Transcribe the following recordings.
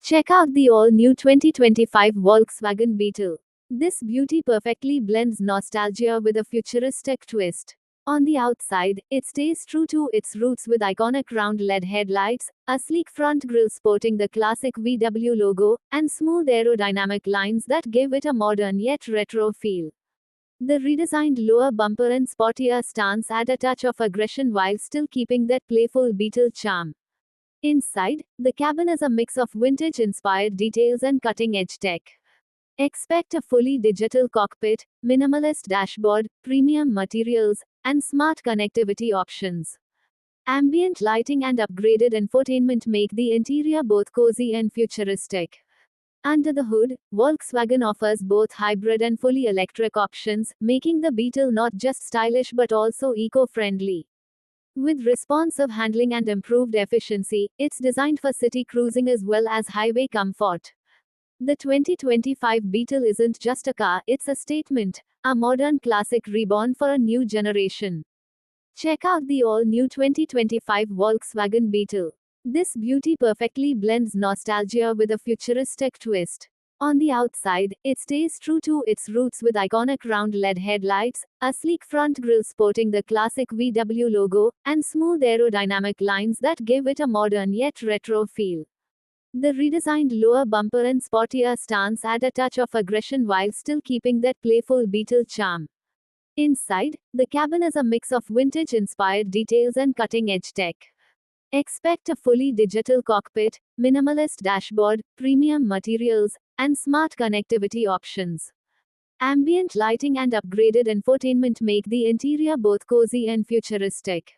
Check out the all-new 2025 Volkswagen Beetle. This beauty perfectly blends nostalgia with a futuristic twist. On the outside, it stays true to its roots with iconic round LED headlights, a sleek front grille sporting the classic VW logo, and smooth aerodynamic lines that give it a modern yet retro feel. The redesigned lower bumper and sportier stance add a touch of aggression while still keeping that playful Beetle charm. Inside, the cabin is a mix of vintage-inspired details and cutting-edge tech. Expect a fully digital cockpit, minimalist dashboard, premium materials, and smart connectivity options. Ambient lighting and upgraded infotainment make the interior both cozy and futuristic. Under the hood, Volkswagen offers both hybrid and fully electric options, making the Beetle not just stylish but also eco-friendly. With responsive handling and improved efficiency, it's designed for city cruising as well as highway comfort. The 2025 Beetle isn't just a car, it's a statement, a modern classic reborn for a new generation. Check out the all-new 2025 Volkswagen Beetle. This beauty perfectly blends nostalgia with a futuristic twist. On the outside, it stays true to its roots with iconic round LED headlights, a sleek front grille sporting the classic VW logo, and smooth aerodynamic lines that give it a modern yet retro feel. The redesigned lower bumper and sportier stance add a touch of aggression while still keeping that playful Beetle charm. Inside, the cabin is a mix of vintage-inspired details and cutting-edge tech. Expect a fully digital cockpit, minimalist dashboard, premium materials, and smart connectivity options. Ambient lighting and upgraded infotainment make the interior both cozy and futuristic.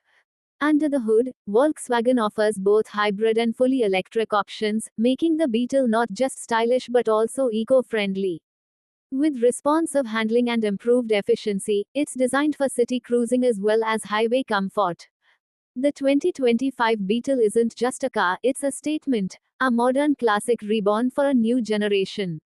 Under the hood, Volkswagen offers both hybrid and fully electric options, making the Beetle not just stylish but also eco-friendly. With responsive handling and improved efficiency, it's designed for city cruising as well as highway comfort. The 2025 Beetle isn't just a car, it's a statement, a modern classic reborn for a new generation.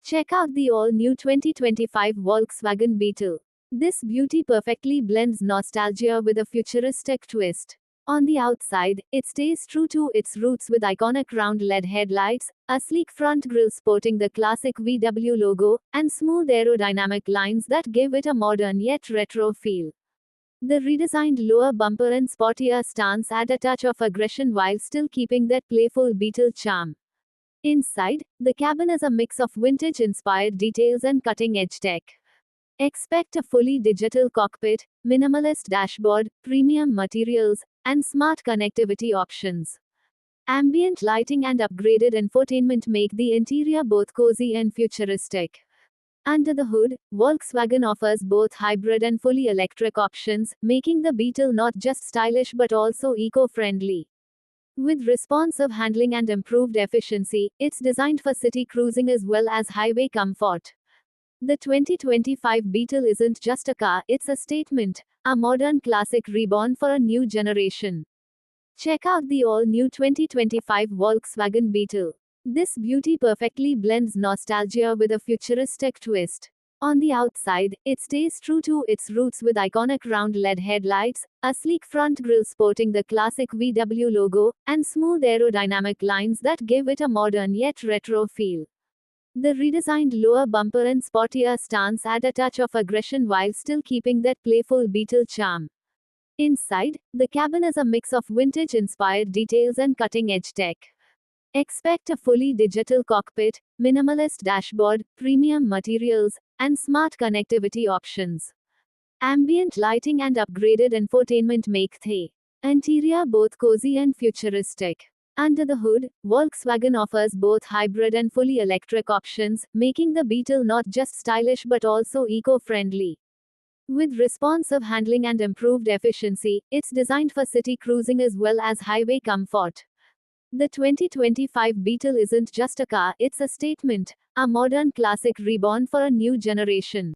Check out the all-new 2025 Volkswagen Beetle. This beauty perfectly blends nostalgia with a futuristic twist. On the outside, it stays true to its roots with iconic round LED headlights, a sleek front grille sporting the classic VW logo, and smooth aerodynamic lines that give it a modern yet retro feel. The redesigned lower bumper and sportier stance add a touch of aggression while still keeping that playful Beetle charm. Inside, the cabin is a mix of vintage-inspired details and cutting-edge tech. Expect a fully digital cockpit, minimalist dashboard, premium materials, and smart connectivity options. Ambient lighting and upgraded infotainment make the interior both cozy and futuristic. Under the hood, Volkswagen offers both hybrid and fully electric options, making the Beetle not just stylish but also eco-friendly. With responsive handling and improved efficiency, it's designed for city cruising as well as highway comfort. The 2025 Beetle isn't just a car, it's a statement, a modern classic reborn for a new generation. Check out the all-new 2025 Volkswagen Beetle. This beauty perfectly blends nostalgia with a futuristic twist. On the outside, it stays true to its roots with iconic round LED headlights, a sleek front grille sporting the classic VW logo, and smooth aerodynamic lines that give it a modern yet retro feel. The redesigned lower bumper and sportier stance add a touch of aggression while still keeping that playful Beetle charm. Inside, the cabin is a mix of vintage-inspired details and cutting-edge tech. Expect a fully digital cockpit, minimalist dashboard, premium materials, and smart connectivity options. Ambient lighting and upgraded infotainment make the interior both cozy and futuristic. Under the hood, Volkswagen offers both hybrid and fully electric options, making the Beetle not just stylish but also eco-friendly. With responsive handling and improved efficiency, it's designed for city cruising as well as highway comfort. The 2025 Beetle isn't just a car, it's a statement, a modern classic reborn for a new generation.